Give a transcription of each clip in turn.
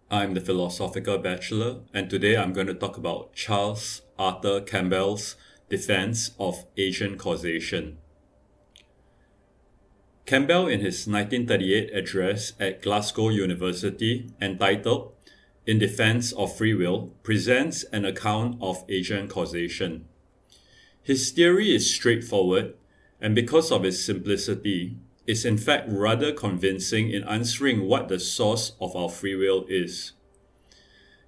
I'm the Philosophical Bachelor, and today I'm going to talk about Charles Arthur Campbell's defense of agent causation. Campbell, in his 1938 address at Glasgow University, entitled In Defense of Free Will, presents an account of agent causation. His theory is straightforward, and because of its simplicity, is in fact rather convincing in answering what the source of our free will is.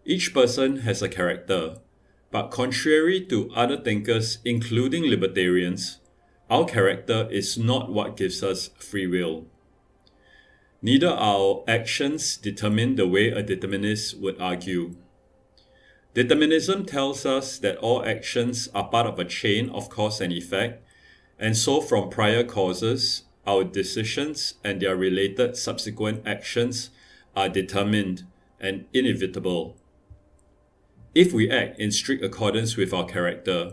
Each person has a character, but contrary to other thinkers, including libertarians, our character is not what gives us free will. Neither our actions determine the way a determinist would argue. Determinism tells us that all actions are part of a chain of cause and effect, and so from prior causes, our decisions and their related subsequent actions are determined and inevitable. If we act in strict accordance with our character,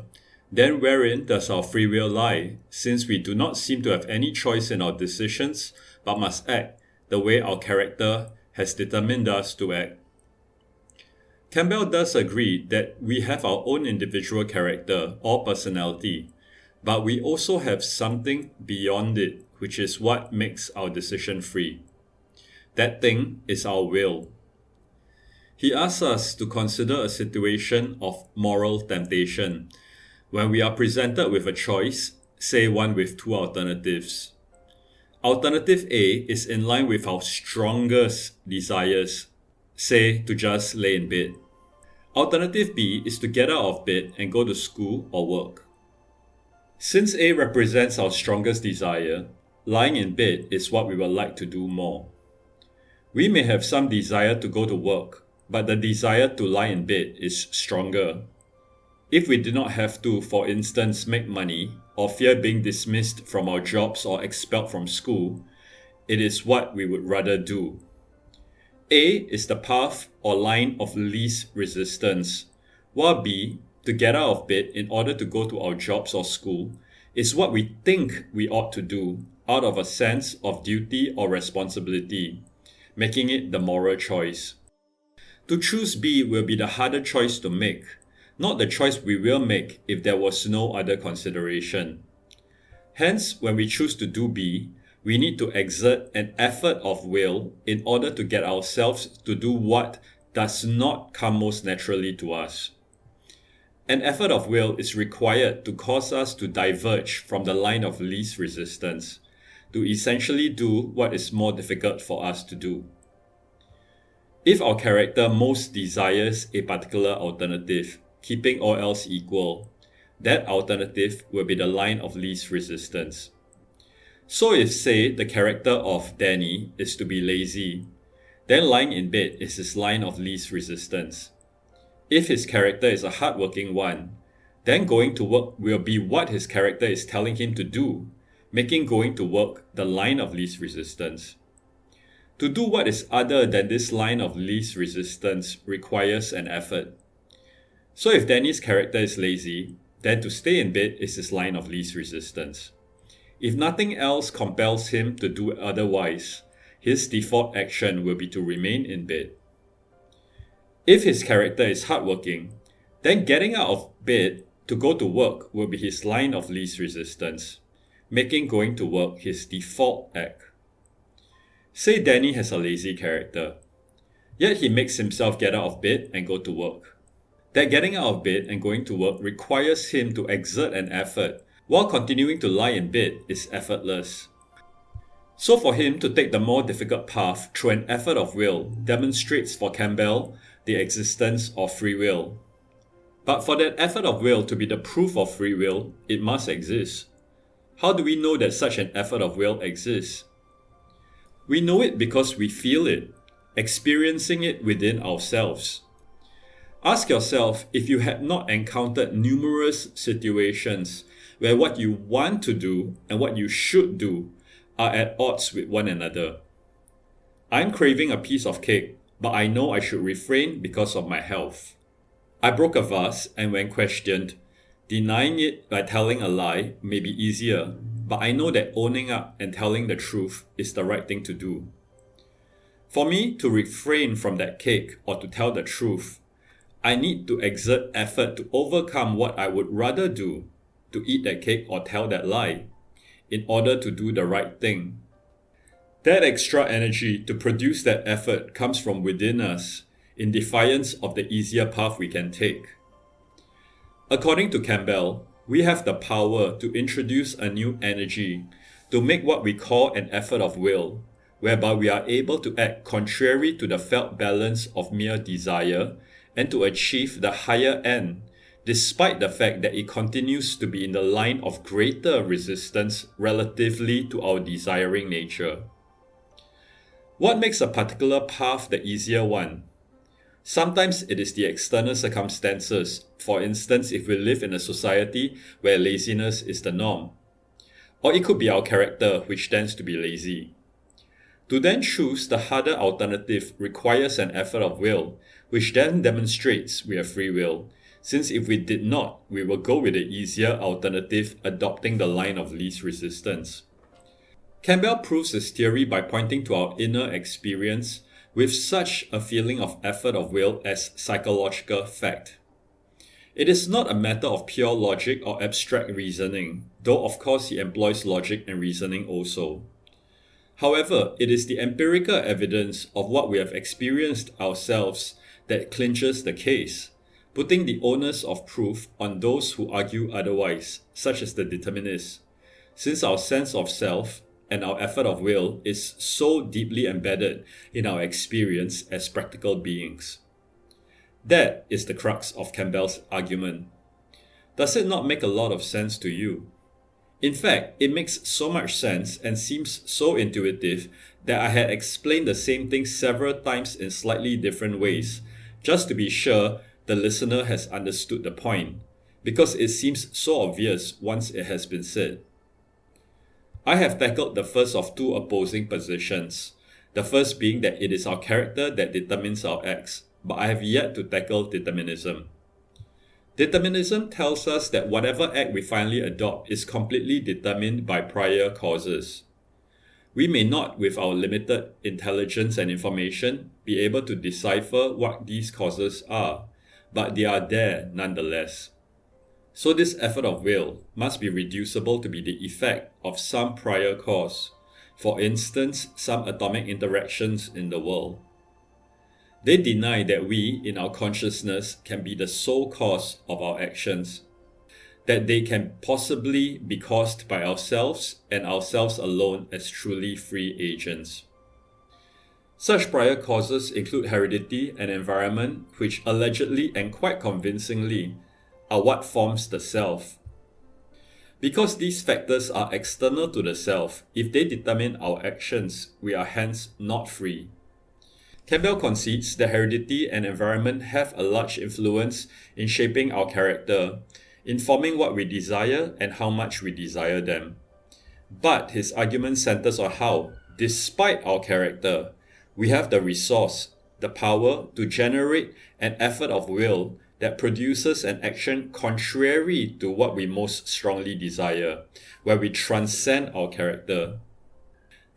then wherein does our free will lie, since we do not seem to have any choice in our decisions, but must act the way our character has determined us to act? Campbell does agree that we have our own individual character or personality, but we also have something beyond it, which is what makes our decision free. That thing is our will. He asks us to consider a situation of moral temptation, when we are presented with a choice, say one with two alternatives. Alternative A is in line with our strongest desires, say to just lay in bed. Alternative B is to get out of bed and go to school or work. Since A represents our strongest desire, lying in bed is what we would like to do more. We may have some desire to go to work, but the desire to lie in bed is stronger. If we did not have to, for instance, make money or fear being dismissed from our jobs or expelled from school, it is what we would rather do. A is the path or line of least resistance, while B, to get out of bed in order to go to our jobs or school, is what we think we ought to do out of a sense of duty or responsibility, making it the moral choice. To choose B will be the harder choice to make, not the choice we will make if there was no other consideration. Hence, when we choose to do B, we need to exert an effort of will in order to get ourselves to do what does not come most naturally to us. An effort of will is required to cause us to diverge from the line of least resistance, to essentially do what is more difficult for us to do. If our character most desires a particular alternative, keeping all else equal, that alternative will be the line of least resistance. So if, say, the character of Danny is to be lazy, then lying in bed is his line of least resistance. If his character is a hardworking one, then going to work will be what his character is telling him to do, making going to work the line of least resistance. To do what is other than this line of least resistance requires an effort. So if Danny's character is lazy, then to stay in bed is his line of least resistance. If nothing else compels him to do otherwise, his default action will be to remain in bed. If his character is hardworking, then getting out of bed to go to work will be his line of least resistance, making going to work his default act. Say Danny has a lazy character, yet he makes himself get out of bed and go to work. That getting out of bed and going to work requires him to exert an effort, while continuing to lie in bed is effortless. So for him to take the more difficult path through an effort of will demonstrates for Campbell the existence of free will. But for that effort of will to be the proof of free will, it must exist. How do we know that such an effort of will exists? We know it because we feel it, experiencing it within ourselves. Ask yourself if you had not encountered numerous situations where what you want to do and what you should do are at odds with one another. I'm craving a piece of cake, but I know I should refrain because of my health. I broke a vase, and when questioned, denying it by telling a lie may be easier, but I know that owning up and telling the truth is the right thing to do. For me to refrain from that cake or to tell the truth, I need to exert effort to overcome what I would rather do, to eat that cake or tell that lie, in order to do the right thing. That extra energy to produce that effort comes from within us, in defiance of the easier path we can take. According to Campbell, we have the power to introduce a new energy, to make what we call an effort of will, whereby we are able to act contrary to the felt balance of mere desire and to achieve the higher end, despite the fact that it continues to be in the line of greater resistance relatively to our desiring nature. What makes a particular path the easier one? Sometimes it is the external circumstances, for instance if we live in a society where laziness is the norm. Or it could be our character, which tends to be lazy. To then choose the harder alternative requires an effort of will, which then demonstrates we have free will, since if we did not, we will go with the easier alternative, adopting the line of least resistance. Campbell proves his theory by pointing to our inner experience with such a feeling of effort of will as psychological fact. It is not a matter of pure logic or abstract reasoning, though of course he employs logic and reasoning also. However, it is the empirical evidence of what we have experienced ourselves that clinches the case, putting the onus of proof on those who argue otherwise, such as the determinists, since our sense of self and our effort of will is so deeply embedded in our experience as practical beings. That is the crux of Campbell's argument. Does it not make a lot of sense to you? In fact, it makes so much sense and seems so intuitive that I had explained the same thing several times in slightly different ways, just to be sure the listener has understood the point, because it seems so obvious once it has been said. I have tackled the first of two opposing positions, the first being that it is our character that determines our acts, but I have yet to tackle determinism. Determinism tells us that whatever act we finally adopt is completely determined by prior causes. We may not, with our limited intelligence and information, be able to decipher what these causes are, but they are there nonetheless. So this effort of will must be reducible to be the effect of some prior cause, for instance, some atomic interactions in the world. They deny that we, in our consciousness, can be the sole cause of our actions, that they can possibly be caused by ourselves and ourselves alone as truly free agents. Such prior causes include heredity and environment, which allegedly and quite convincingly are what forms the self. Because these factors are external to the self, if they determine our actions, we are hence not free. Campbell concedes that heredity and environment have a large influence in shaping our character, informing what we desire and how much we desire them. But his argument centers on how, despite our character, we have the resource, the power to generate an effort of will that produces an action contrary to what we most strongly desire, where we transcend our character.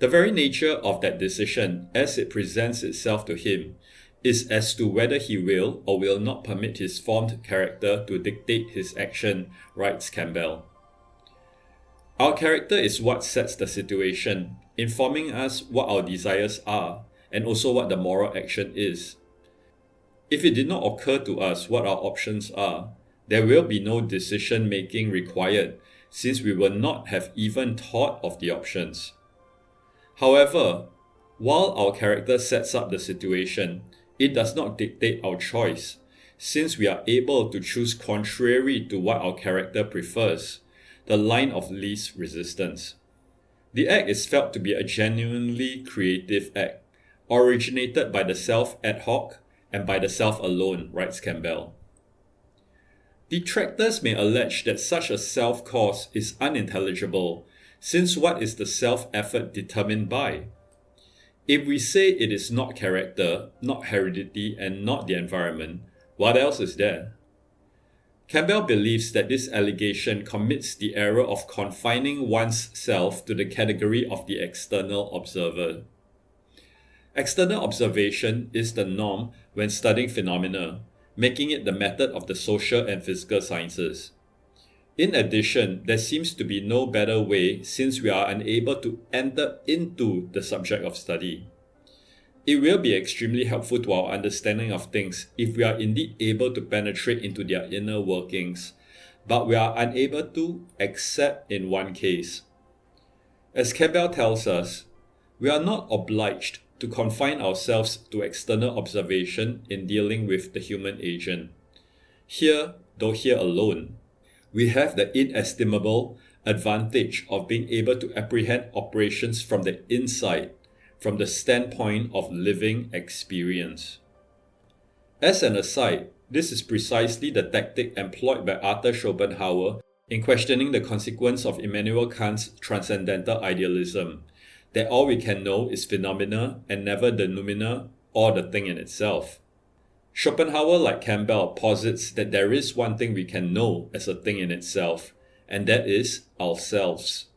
The very nature of that decision, as it presents itself to him, is as to whether he will or will not permit his formed character to dictate his action, writes Campbell. Our character is what sets the situation, informing us what our desires are, and also what the moral action is. If it did not occur to us what our options are, there will be no decision-making required, since we will not have even thought of the options. However, while our character sets up the situation, it does not dictate our choice, since we are able to choose contrary to what our character prefers, the line of least resistance. The act is felt to be a genuinely creative act, originated by the self ad hoc and by the self alone, writes Campbell. Detractors may allege that such a self-cause is unintelligible, since what is the self-effort determined by? If we say it is not character, not heredity, and not the environment, what else is there? Campbell believes that this allegation commits the error of confining one's self to the category of the external observer. External observation is the norm when studying phenomena, making it the method of the social and physical sciences. In addition, there seems to be no better way since we are unable to enter into the subject of study. It will be extremely helpful to our understanding of things if we are indeed able to penetrate into their inner workings, but we are unable to except in one case. As Campbell tells us, we are not obliged to confine ourselves to external observation in dealing with the human agent. Here, though here alone, we have the inestimable advantage of being able to apprehend operations from the inside, from the standpoint of living experience. As an aside, this is precisely the tactic employed by Arthur Schopenhauer in questioning the consequence of Immanuel Kant's transcendental idealism, that all we can know is phenomena and never the noumena or the thing in itself. Schopenhauer, like Campbell, posits that there is one thing we can know as a thing in itself, and that is ourselves.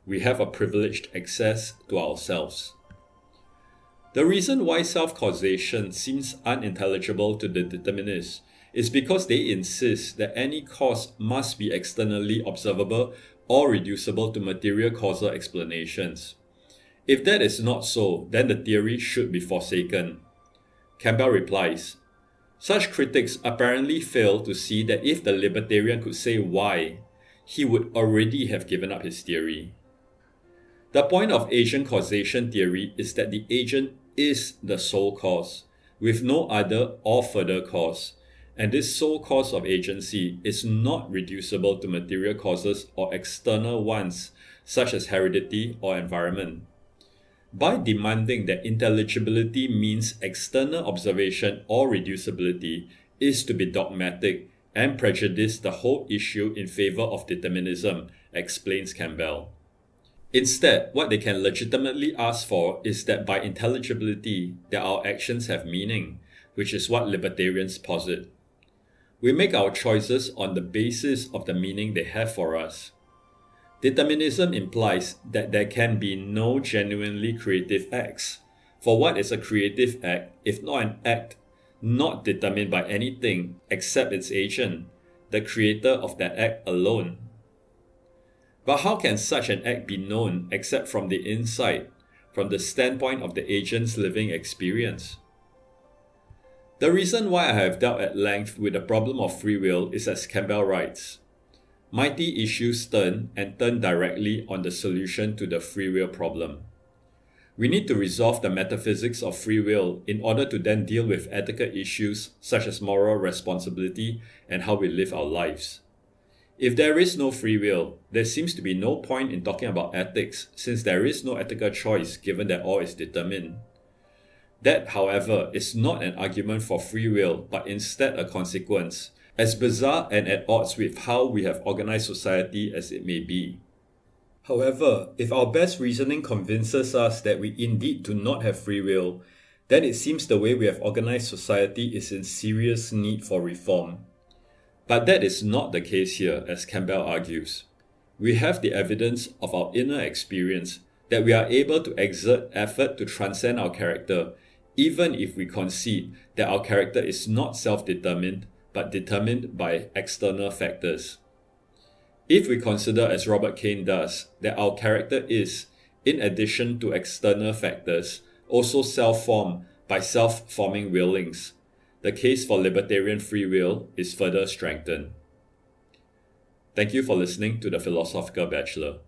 We have a privileged access to ourselves. The reason why self-causation seems unintelligible to the determinists is because they insist that any cause must be externally observable or reducible to material causal explanations. If that is not so, then the theory should be forsaken. Campbell replies, such critics apparently fail to see that if the libertarian could say why, he would already have given up his theory. The point of agent causation theory is that the agent is the sole cause, with no other or further cause, and this sole cause of agency is not reducible to material causes or external ones, such as heredity or environment. By demanding that intelligibility means external observation or reducibility is to be dogmatic and prejudice the whole issue in favor of determinism, explains Campbell. Instead, what they can legitimately ask for is that by intelligibility, that our actions have meaning, which is what libertarians posit. We make our choices on the basis of the meaning they have for us. Determinism implies that there can be no genuinely creative acts. For what is a creative act if not an act not determined by anything except its agent, the creator of that act alone? But how can such an act be known except from the inside, from the standpoint of the agent's living experience? The reason why I have dealt at length with the problem of free will is as Campbell writes, mighty issues turn directly on the solution to the free will problem. We need to resolve the metaphysics of free will in order to then deal with ethical issues such as moral responsibility and how we live our lives. If there is no free will, there seems to be no point in talking about ethics since there is no ethical choice given that all is determined. That, however, is not an argument for free will but instead a consequence, as bizarre and at odds with how we have organized society as it may be. However, if our best reasoning convinces us that we indeed do not have free will, then it seems the way we have organized society is in serious need for reform. But that is not the case here, as Campbell argues. We have the evidence of our inner experience that we are able to exert effort to transcend our character, even if we concede that our character is not self-determined, but determined by external factors. If we consider, as Robert Kane does, that our character is, in addition to external factors, also self-formed by self-forming willings, the case for libertarian free will is further strengthened. Thank you for listening to the Philosophical Bachelor.